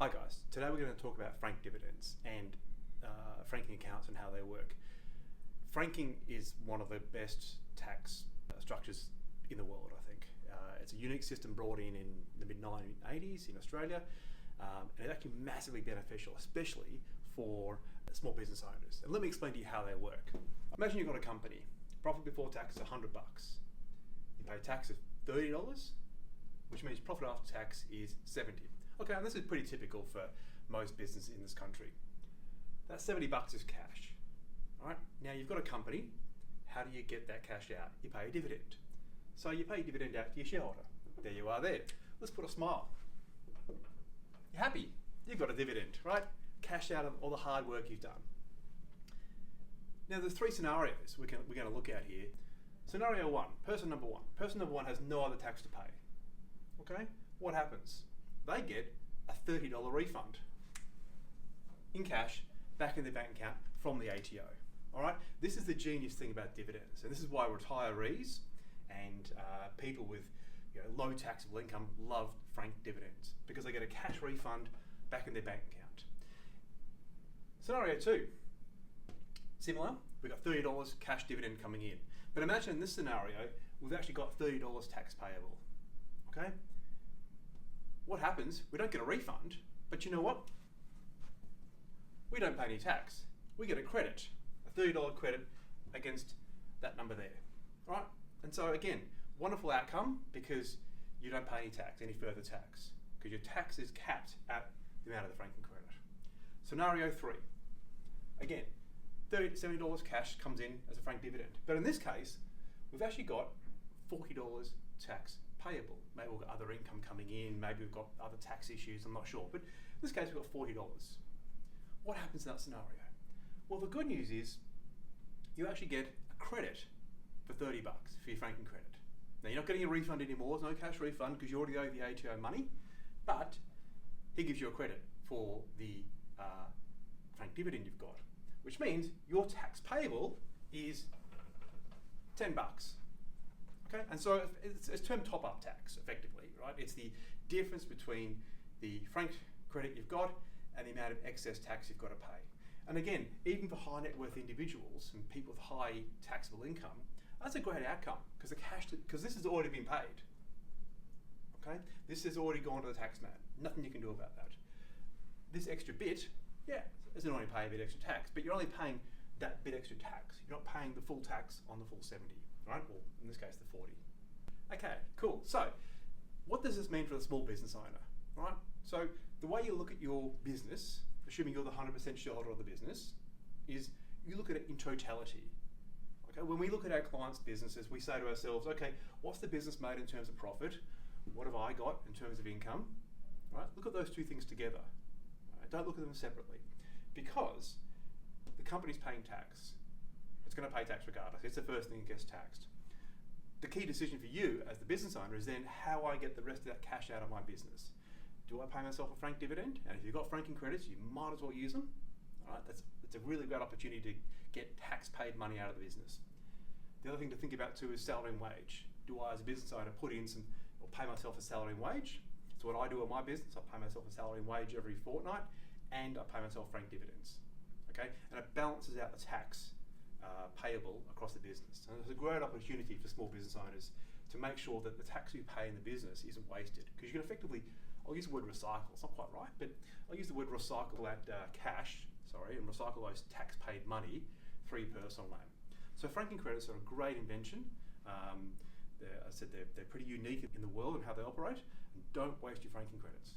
Hi guys, today we're going to talk about franked dividends and franking accounts and how they work. Franking is one of the best tax structures in the world, I think. It's a unique system brought in the mid-1980s in Australia, and it's actually massively beneficial, especially for small business owners. And let me explain to you how they work. Imagine you've got a company, profit before tax is $100. You pay tax of $30, which means profit after tax is $70. Okay, and this is pretty typical for most businesses in this country. That $70 is cash. All right, now you've got a company. How do you get that cash out? You pay a dividend. So you pay a dividend out to your shareholder. There you are there. Let's put a smile. You're happy. You've got a dividend, right? Cash out of all the hard work you've done. Now there's three scenarios we're going to look at here. Scenario one, person number one. Person number one has no other tax to pay. Okay, what happens? They get a $30 refund in cash back in their bank account from the ATO. All right, this is the genius thing about dividends, and this is why retirees and people with low taxable income love franked dividends, because they get a cash refund back in their bank account. Scenario two, similar. We've got $30 cash dividend coming in, but imagine in this scenario we've actually got $30 tax payable. Okay. What happens? We don't get a refund, but you know what? We don't pay any tax. We get a credit, a $30 credit against that number there. All right? And so again, wonderful outcome because you don't pay any tax, any further tax, because your tax is capped at the amount of the franking credit. Scenario three. Again, $70 cash comes in as a franked dividend. But in this case, we've actually got $40 tax payable. Maybe we've got other income coming in, maybe we've got other tax issues, I'm not sure. But in this case, we've got $40. What happens in that scenario? Well, the good news is you actually get a credit for $30 for your franking credit. Now, you're not getting a refund anymore, there's no cash refund because you already owe the ATO money, but he gives you a credit for the franked dividend you've got, which means your tax payable is $10. Okay, and so it's termed top-up tax, effectively, right? It's the difference between the franked credit you've got and the amount of excess tax you've got to pay. And again, even for high net worth individuals and people with high taxable income, that's a great outcome because this has already been paid. Okay, this has already gone to the tax man. Nothing you can do about that. This extra bit, yeah, it's not only paying a bit extra tax, but you're only paying that bit extra tax. You're not paying the full tax on the full 70. Right? Well, in this case, the 40. Okay, cool. So, what does this mean for the small business owner? Right? So, the way you look at your business, assuming you're the 100% shareholder of the business, is you look at it in totality. Okay, when we look at our clients' businesses, we say to ourselves, okay, what's the business made in terms of profit? What have I got in terms of income? Right? Look at those two things together. Right? Don't look at them separately, because the company's paying tax. It's going to pay tax regardless. It's the first thing that gets taxed. The key decision for you as the business owner is then how I get the rest of that cash out of my business. Do I pay myself a franked dividend? And if you've got franking credits, you might as well use them. All right, that's a really great opportunity to get tax paid money out of the business. The other thing to think about too is salary and wage. Do I as a business owner put in some or pay myself a salary and wage? So what I do in my business, I pay myself a salary and wage every fortnight, and I pay myself franked dividends. Okay, and it balances out the tax payable across the business. And there's a great opportunity for small business owners to make sure that the tax you pay in the business isn't wasted. Because you can effectively, I'll use the word recycle, it's not quite right, but I'll use the word recycle that cash, and recycle those tax paid money through your personal name. So franking credits are a great invention. I said they're pretty unique in the world and how they operate. And don't waste your franking credits.